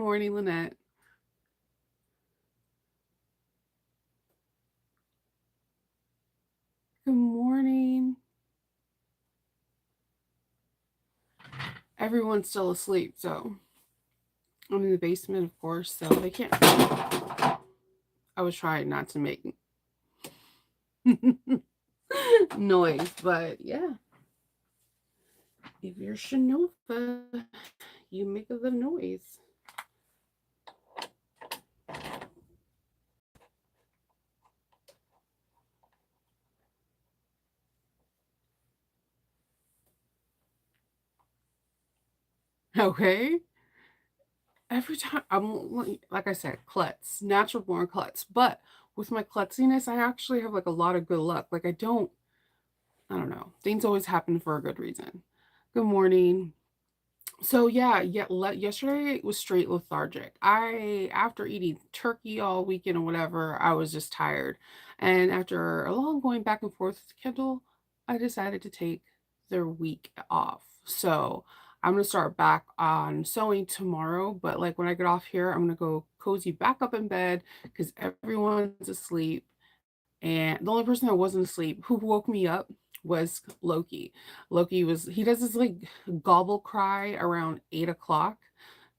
morning, Lynette. Good morning. Everyone's still asleep, so I'm in the basement, of course, so they can't. I was trying not to make noise, but yeah, if you're Shanova, you make the noise. Okay? Every time like I said, klutz, natural born klutz. But with my klutziness, I actually have like a lot of good luck. Like I don't know. Things always happen for a good reason. Good morning. So yeah, yesterday was straight lethargic. I after eating turkey all weekend or whatever, I was just tired. And after a long going back and forth with Kendall, I decided to take their week off. So I'm gonna start back on sewing tomorrow, but like when I get off here, I'm gonna go cozy back up in bed because everyone's asleep. And the only person that wasn't asleep who woke me up was Loki. He does this like gobble cry around 8 o'clock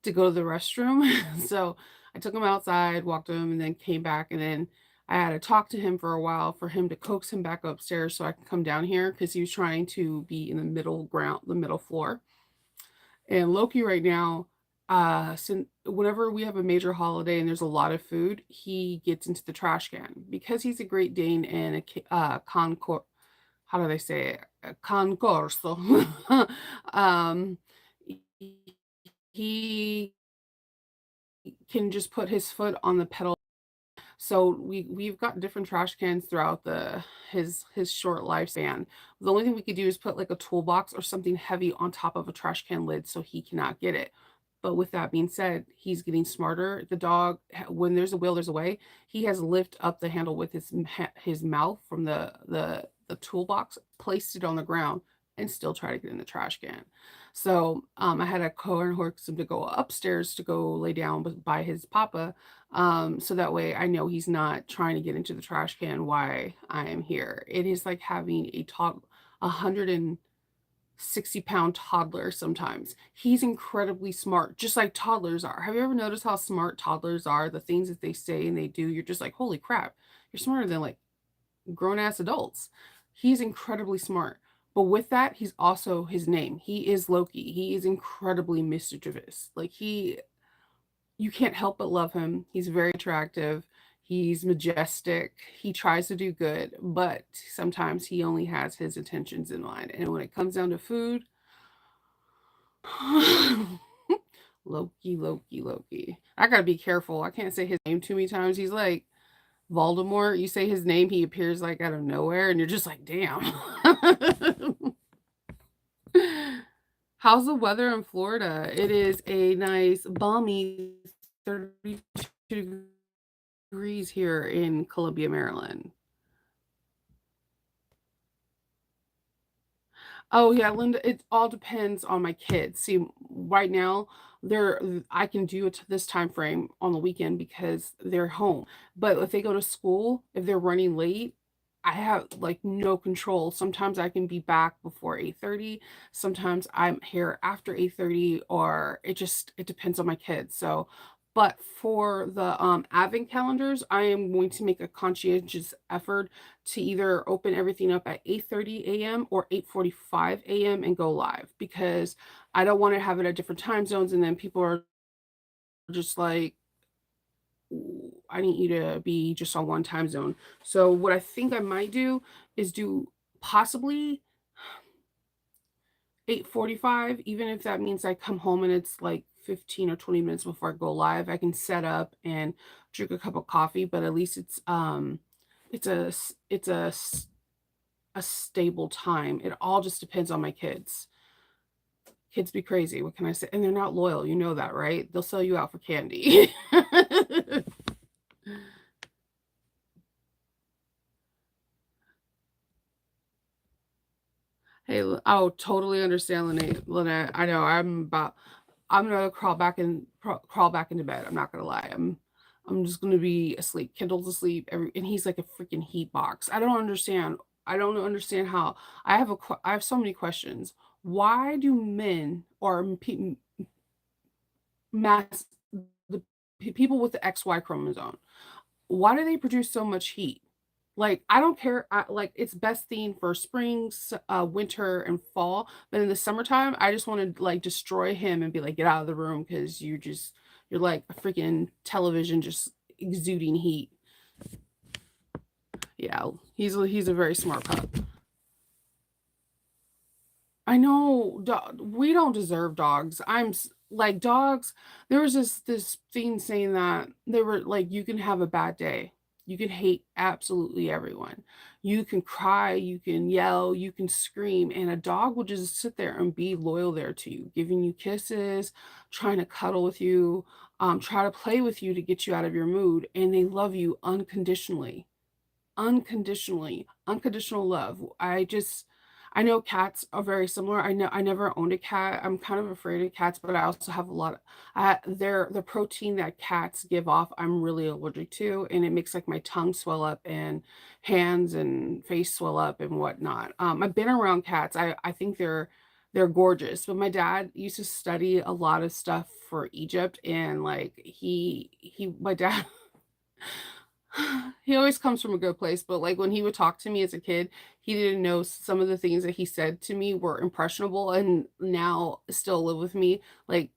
to go to the restroom. So I took him outside, walked him, and then came back. And then I had to talk to him for a while for him to coax him back upstairs so I could come down here because he was trying to be in the middle ground, the middle floor. And Loki right now, since whenever we have a major holiday and there's a lot of food, he gets into the trash can because he's a Great Dane and a how do they say it? A concorso. um, he can just put his foot on the pedal. So we've got different trash cans throughout the his short lifespan. The only thing we could do is put like a toolbox or something heavy on top of a trash can lid so he cannot get it. But with that being said, he's getting smarter. The dog, when there's a will, there's a way. He has lifted up the handle with his mouth from the toolbox, placed it on the ground, and still try to get in the trash can. So I had a coerce him to go upstairs to go lay down by his papa, so that way I know he's not trying to get into the trash can while I am here. It is like having a 160-pound toddler sometimes. He's incredibly smart, just like toddlers are. Have you ever noticed how smart toddlers are? The things that they say and they do, you're just like, holy crap, you're smarter than like grown ass adults. He's incredibly smart. But with that, he's also his name. He is Loki. He is incredibly mischievous. You can't help but love him. He's very attractive. He's majestic. He tries to do good, but sometimes he only has his intentions in mind. And when it comes down to food, Loki, Loki, Loki. I gotta be careful. I can't say his name too many times. He's like Voldemort. You say his name, he appears like out of nowhere, and you're just like, damn. How's the weather in Florida? It is a nice, balmy 32 degrees here in Columbia, Maryland. Oh yeah, Linda, it all depends on my kids. See, right now, they're I can do it to this time frame on the weekend because they're home. But if they go to school, if they're running late, I have like no control. Sometimes I can be back before 8:30. Sometimes I'm here after 8:30, or it depends on my kids. So but for the advent calendars, I am going to make a conscientious effort to either open everything up at 8:30 a.m. or 8:45 a.m. and go live because I don't want to have it at different time zones and then people are just like, I need you to be just on one time zone. So what I think I might do is do possibly 8:45, even if that means I come home and it's like 15 or 20 minutes before I go live. I can set up and drink a cup of coffee, but at least it's a stable time. It all just depends on my kids. Kids be crazy. What can I say? And they're not loyal. You know that, right? They'll sell you out for candy. Hey, oh, totally understand, Lynette. Lynette, I know I'm about. I'm gonna crawl back into bed. I'm not gonna lie. I'm just gonna be asleep. Kindle's asleep. And he's like a freaking heat box. I don't understand. I don't understand how. I have so many questions. Why do men or mass the people with the XY chromosome? Why do they produce so much heat? Like, I don't care, like, it's best thing for spring, winter, and fall, but in the summertime, I just wanna, like, destroy him and be like, "Get out of the room because you're like a freaking television just exuding heat." Yeah, he's a very smart pup. I know we don't deserve dogs. Like dogs. There was this thing saying that they were like you can have a bad day. You can hate absolutely everyone. You can cry, you can yell, you can scream, and a dog will just sit there and be loyal there to you, giving you kisses, trying to cuddle with you, try to play with you to get you out of your mood, and they love you unconditionally. Unconditionally, unconditional love. I know cats are very similar. I never owned a cat. I'm kind of afraid of cats, but I also have a lot of the protein that cats give off, I'm really allergic to, and it makes like my tongue swell up and hands and face swell up and whatnot. I've been around cats. I think they're gorgeous, but my dad used to study a lot of stuff for Egypt, and like my dad he always comes from a good place, but, like, when he would talk to me as a kid, he didn't know some of the things that he said to me were impressionable and now still live with me. Like,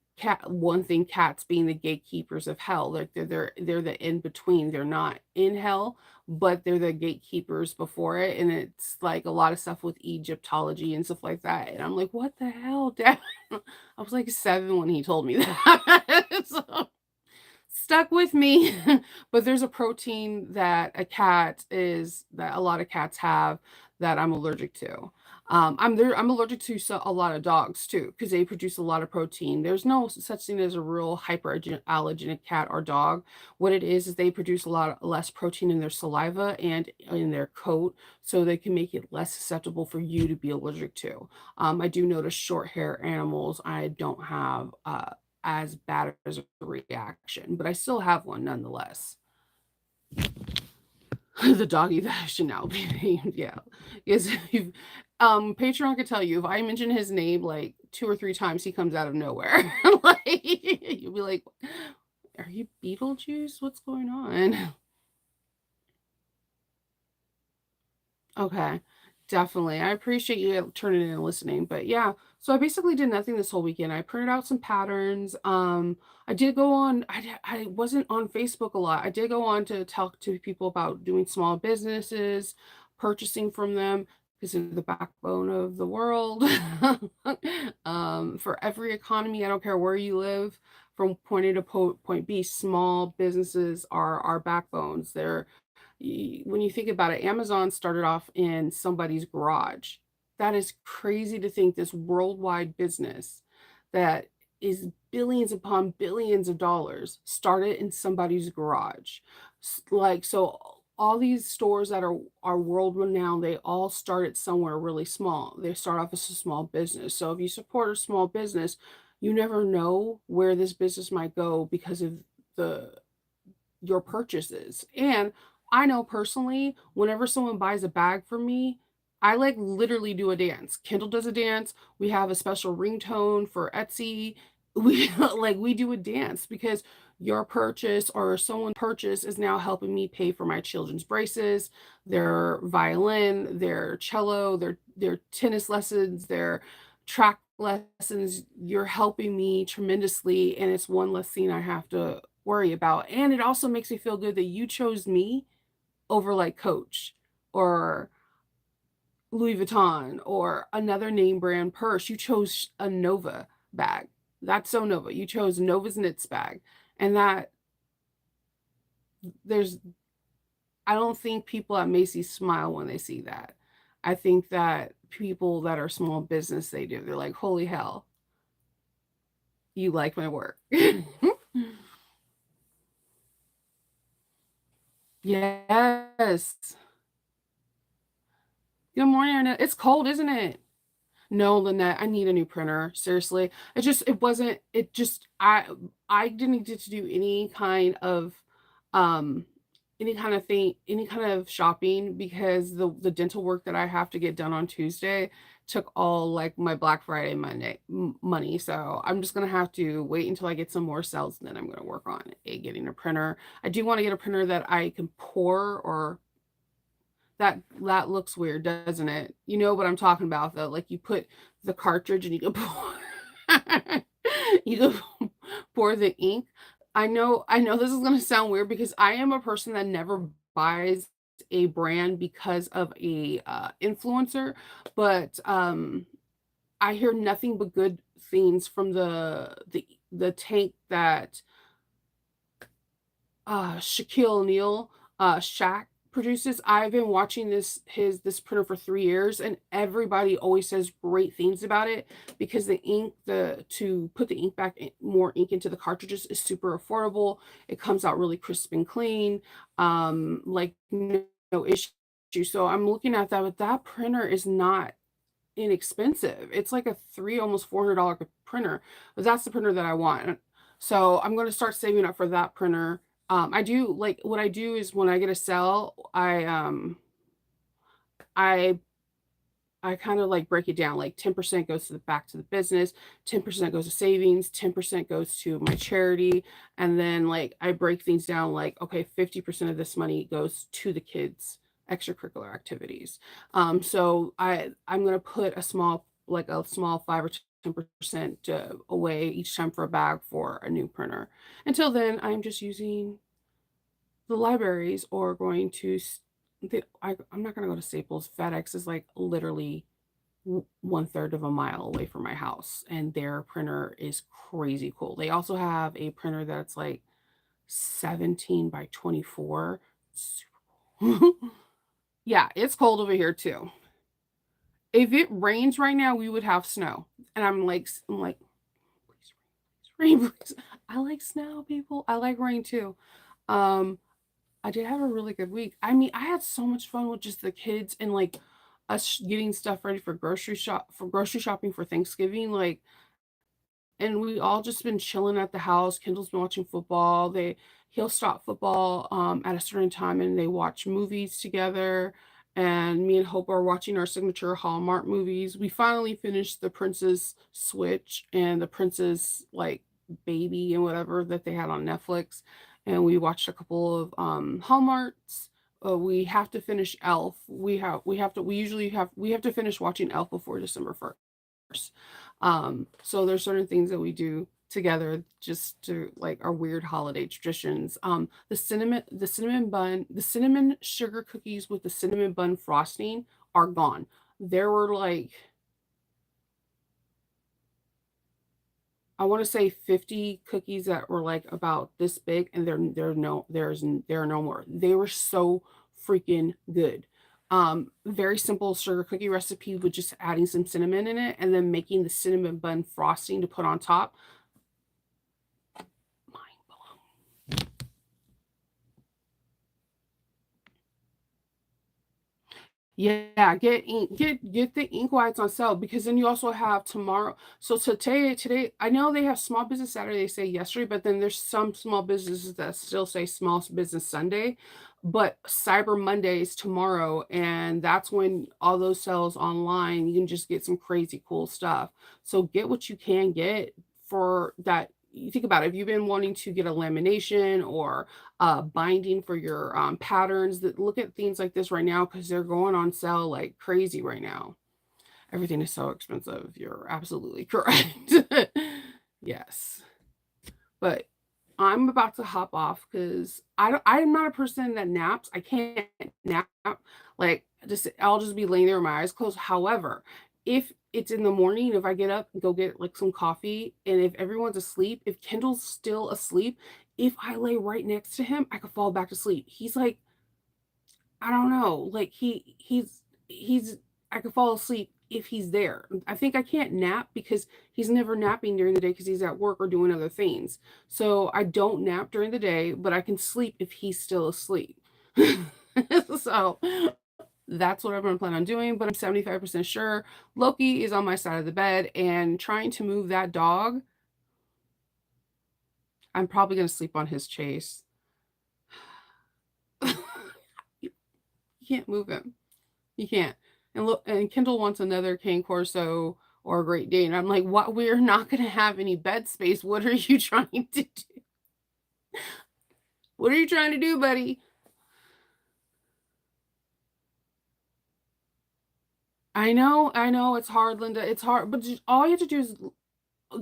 one thing, cats being the gatekeepers of hell, like, they're the in between. They're not in hell, but they're the gatekeepers before it, and it's, like, a lot of stuff with Egyptology and stuff like that, and I'm like, "What the hell, dad?" I was, like, 7 when he told me that. So stuck with me. But there's a protein that a lot of cats have that I'm allergic to. I'm allergic to a lot of dogs too because they produce a lot of protein. There's no such thing as a real hyperallergenic cat or dog. What it is they produce a lot less protein in their saliva and in their coat, so they can make it less susceptible for you to be allergic to. I do notice short hair animals. I don't have as bad as a reaction, but I still have one nonetheless. The doggy that should now be named, yeah. Is if Patreon could tell you if I mention his name like 2 or 3 times, he comes out of nowhere. Like, you'll be like, "Are you Beetlejuice? What's going on?" Okay, definitely. I appreciate you turning in and listening. But yeah, so I basically did nothing this whole weekend. I printed out some patterns. I did go on. I wasn't on Facebook a lot. I did go on to talk to people about doing small businesses, purchasing from them because they're the backbone of the world. For every economy, I don't care where you live, from point A to point B, small businesses are our backbones. When you think about it, Amazon started off in somebody's garage. That is crazy to think this worldwide business that is billions upon billions of dollars started in somebody's garage. Like, so all these stores that are world renowned, they all started somewhere really small. They start off as a small business. So if you support a small business, you never know where this business might go because of the your purchases. And I know personally, whenever someone buys a bag from me, I like literally do a dance. Kindle does a dance. We have a special ringtone for Etsy. We like we do a dance because your purchase or someone purchase is now helping me pay for my children's braces, their violin, their cello, their tennis lessons, their track lessons. You're helping me tremendously, and it's one less thing I have to worry about. And it also makes me feel good that you chose me over like Coach or Louis Vuitton or another name brand purse. You chose a Nova bag. That's so Nova. You chose Nova's knits bag. And that there's I don't think people at Macy's smile when they see that. I think that people that are small business they do. They're like, "Holy hell, you like my work." Yes. Good morning, Arnett. It's cold, isn't it? No, Lynette, I need a new printer. Seriously. It wasn't it just I didn't get to do um any kind of thing, any kind of shopping because the dental work that I have to get done on Tuesday took all like my Black Friday money. So I'm just gonna have to wait until I get some more sales and then I'm gonna work on getting a printer. I do want to get a printer that I can pour or that looks weird, doesn't it? You know what I'm talking about though, like you put the cartridge and you can pour you can pour the ink. I know this is gonna sound weird because I am a person that never buys a brand because of a, influencer, but, I hear nothing but good things from the tank that Shaquille O'Neal, Shaq produces. I've been watching this printer for 3 years, and everybody always says great things about it because the ink the to put the ink back in more ink into the cartridges is super affordable. It comes out really crisp and clean, like, no issue. So I'm looking at that, but that printer is not inexpensive. It's like a 3, almost $400 printer, but that's the printer that I want. So I'm gonna start saving up for that printer. I do like what I do is when I get a sale, I I kind of like break it down like 10% goes to the back to the business, 10% goes to savings, 10% goes to my charity, and then like I break things down like okay, 50% of this money goes to the kids extracurricular activities. So I'm going to put a small 5 or 10% away each time for a bag for a new printer. Until then, I'm just using the libraries or going to I'm not going to go to Staples. FedEx is like literally one third of a mile away from my house, and their printer is crazy cool. They also have a printer that's like 17 by 24. Super cool. Yeah, it's cold over here too. If it rains right now, we would have snow. And I'm like, please rain, please. I like snow, people. I like rain too. Um, I did have a really good week. I mean, I had so much fun with just the kids and like us getting stuff ready for grocery shopping for Thanksgiving. Like, and we all just been chilling at the house. Kendall's been watching football. He'll stop football at a certain time and they watch movies together. And me and Hope are watching our signature Hallmark movies. We finally finished The Princess Switch and The Princess like Baby and whatever that they had on Netflix. And we watched a couple of Hallmarks. We have to finish Elf. We have to finish watching Elf before December 1st. So there's certain things that we do together just to like our weird holiday traditions. The cinnamon sugar cookies with the cinnamon bun frosting are gone. There were like I want to say 50 cookies that were like about this big and there are no more. They were so freaking good. Very simple sugar cookie recipe with just adding some cinnamon in it and then making the cinnamon bun frosting to put on top. Mind blown. Yeah, get the ink whites on sale because then you also have tomorrow. So today I know they have Small Business Saturday, they say yesterday, but then there's some small businesses that still say Small Business Sunday. But Cyber Monday is tomorrow, and that's when all those sales online, you can just get some crazy cool stuff. So get what you can get for that. You think about it, if you've been wanting to get a lamination or binding for your patterns that look at things like this right now because they're going on sale like crazy right now. Everything is so expensive. You're absolutely correct. Yes. But I'm about to hop off because I'm not a person that naps. I can't nap. Like just I'll just be laying there with my eyes closed. However, if it's in the morning, if I get up and go get like some coffee, and if everyone's asleep, if Kendall's still asleep, if I lay right next to him, I could fall back to sleep. He's like, I don't know, like he's I could fall asleep if he's there. I think I can't nap because he's never napping during the day because he's at work or doing other things. So I don't nap during the day, but I can sleep if he's still asleep. So That's what I'm gonna plan on doing, but I'm 75% sure Loki is on my side of the bed, and trying to move that dog, I'm probably gonna sleep on his chase. You can't move him. You can't. And look, and Kendall wants another Cane Corso or a Great Dane. I'm like, what? We're not gonna have any bed space. What are you trying to do? What are you trying to do, buddy? I know, it's hard, Linda. It's hard, but just, all you have to do is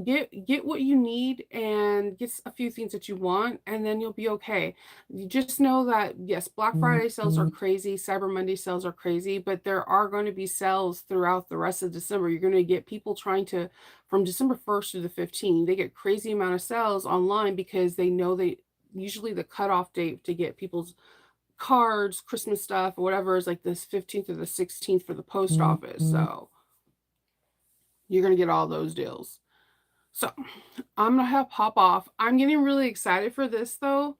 get what you need and get a few things that you want, and then you'll be okay. You just know that yes, Black Friday sales are crazy, Cyber Monday sales are crazy, but there are going to be sales throughout the rest of December. You're going to get people trying to, from December 1st to the 15th, they get crazy amount of sales online because they know they usually the cutoff date to get people's cards, Christmas stuff, or whatever is like this 15th or the 16th for the post office. So you're going to get all those deals. So I'm gonna have pop off. I'm getting really excited for this though.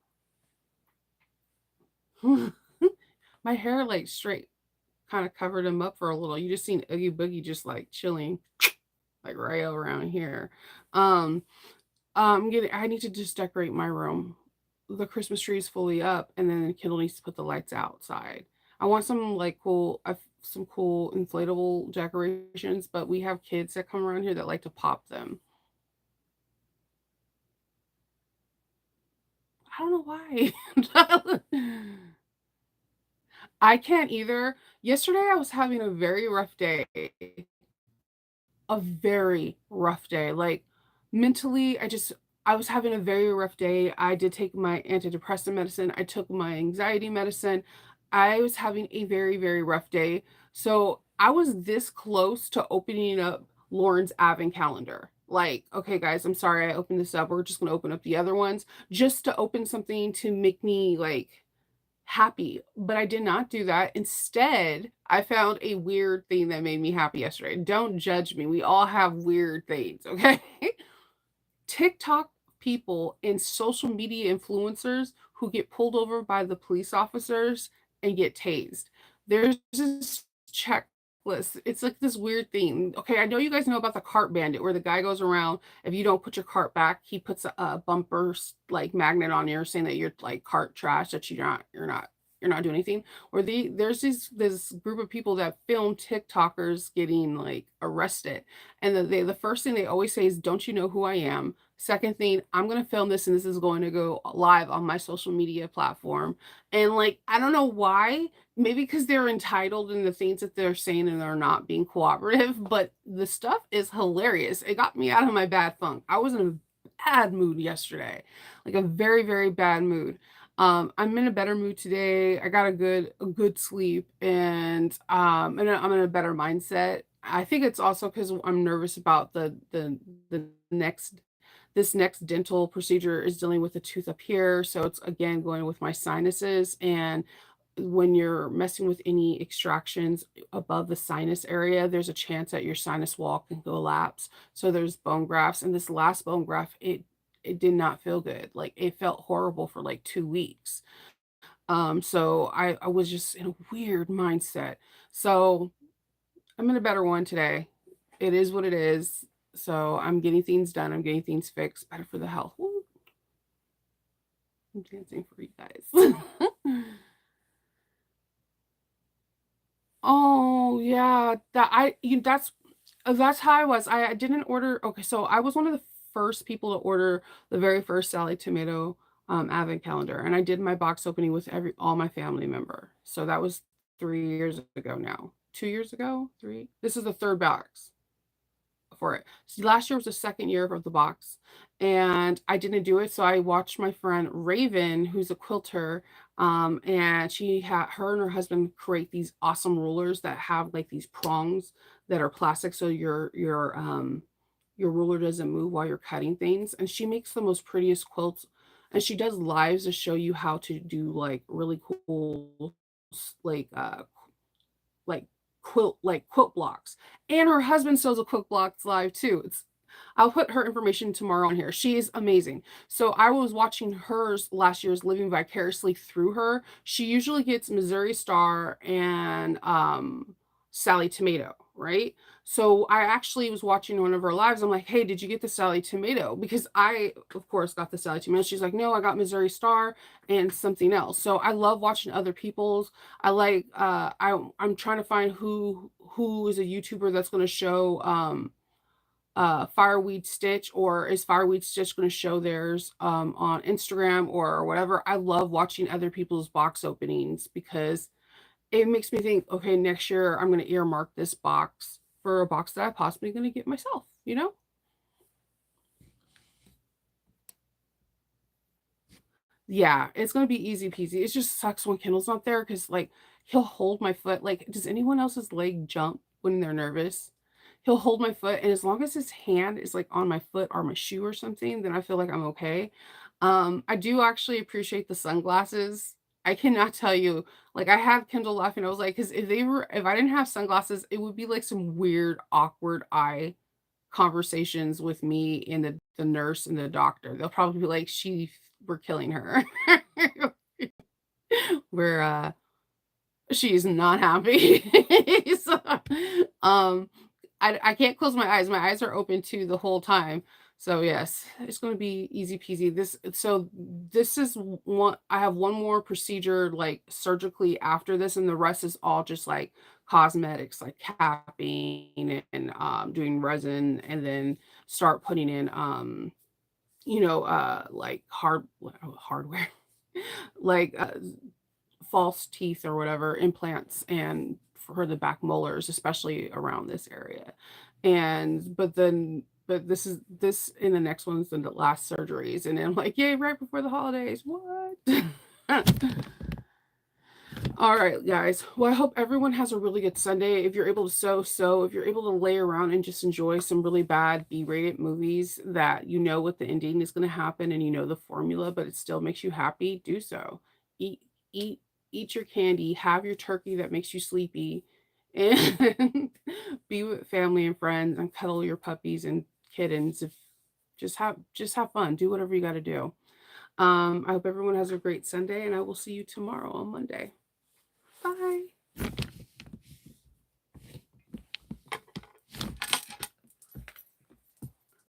My hair like straight kind of covered him up for a little. You just seen Oogie Boogie just like chilling, like right around here. Um, I need to just decorate my room. The Christmas tree is fully up, and then Kendall needs to put the lights outside. I want some like some cool inflatable decorations, but we have kids that come around here that like to pop them. I don't know why. I can't either. Yesterday, I was having a very rough day, a very rough day. Like mentally, I was having a very rough day. I did take my antidepressant medicine, I took my anxiety medicine. I was having a very, very rough day. So I was this close to opening up Lauren's Advent calendar. Like, okay, guys, I'm sorry I opened this up. We're just going to open up the other ones just to open something to make me like happy, but I did not do that. Instead, I found a weird thing that made me happy yesterday. Don't judge me. We all have weird things, okay? TikTok people and social media influencers who get pulled over by the police officers and get tased. There's this checklist. It's like this weird thing. Okay, I know you guys know about the cart bandit where the guy goes around, if you don't put your cart back, he puts a bumper like magnet on you saying that you're like cart trash, that you're not doing anything. Or there's this group of people that film TikTokers getting like arrested, and the first thing they always say is, "Don't you know who I am?" Second thing, "I'm gonna film this and this is going to go live on my social media platform." And like, I don't know why. Maybe because they're entitled in the things that they're saying and they're not being cooperative, but the stuff is hilarious. It got me out of my bad funk. I was in a bad mood yesterday, like a very, very bad mood. I'm in a better mood today. I got a good sleep, and I'm in a better mindset. I think it's also because I'm nervous about the next this next dental procedure is dealing with a tooth up here, so it's again going with my sinuses. And when you're messing with any extractions above the sinus area, there's a chance that your sinus wall can collapse. So there's bone grafts, and this last bone graft, it did not feel good. Like it felt horrible for like 2 weeks. So I was just in a weird mindset. So I'm in a better one today. It is what it is. So I'm getting things done. I'm getting things fixed. Better for the health. Woo, I'm dancing for you guys. Oh, yeah, that's how I was. I didn't order. Okay, so I was one of the first people to order the very first Sally Tomato, advent calendar, and I did my box opening with every all my family member. So that was 3 years ago now. 2 years ago? 3? This is the 3rd box for it. So last year was the 2nd year of the box, and I didn't do it, so I watched my friend Raven, who's a quilter, and she had her and her husband create these awesome rulers that have like these prongs that are plastic, so your ruler doesn't move while you're cutting things. And she makes the most prettiest quilts, and she does lives to show you how to do like really cool like like quilt blocks. And her husband sells a quilt blocks live too. I'll put her information tomorrow on here. She is amazing. So I was watching hers last year's Living Vicariously through her. She usually gets Missouri Star and Sally Tomato, right? So I actually was watching one of her lives. I'm like, hey, did you get the Sally Tomato? Because I, of course, got the Sally Tomato. She's like, no, I got Missouri Star and something else. So I love watching other people's. I like I'm trying to find who is a YouTuber that's going to show Fireweed Stitch, or is Fireweed Stitch going to show theirs on Instagram or whatever. I love watching other people's box openings because it makes me think, okay, next year I'm going to earmark this box for a box that I possibly going to get myself, you know? Yeah, it's gonna be easy peasy. It just sucks when Kindle's not there because, like, he'll hold my foot. Like, does anyone else's leg jump when they're nervous? He'll hold my foot, and as long as his hand is, like, on my foot or my shoe or something, then I feel like I'm okay. I do actually appreciate the sunglasses. I cannot tell you, like, I had Kindle laughing. I was like, because if I didn't have sunglasses, it would be like some weird, awkward eye conversations with me and the nurse and the doctor. They'll probably be like, we're killing her." Where, she's not happy. So, um, I can't close my eyes. My eyes are open too the whole time. So, yes, it's gonna be easy peasy. This is one I have one more procedure, like, surgically after this, and the rest is all just, like, cosmetics, like capping and, doing resin, and then start putting in, like, hardware, like, false teeth or whatever, implants, and for the back molars, especially around this area. But this in the next one's the last surgeries, and I'm like, "Yay, right before the holidays, what?" All right, guys. Well, I hope everyone has a really good Sunday. If you're able to sew. If you're able to lay around and just enjoy some really bad B-rated movies that you know what the ending is going to happen and you know the formula, but it still makes you happy, do so. Eat, eat, eat your candy. Have your turkey that makes you sleepy, and be with family and friends and cuddle your puppies and kittens. If just have fun. Do whatever you got to do. I hope everyone has a great Sunday, and I will see you tomorrow on Monday.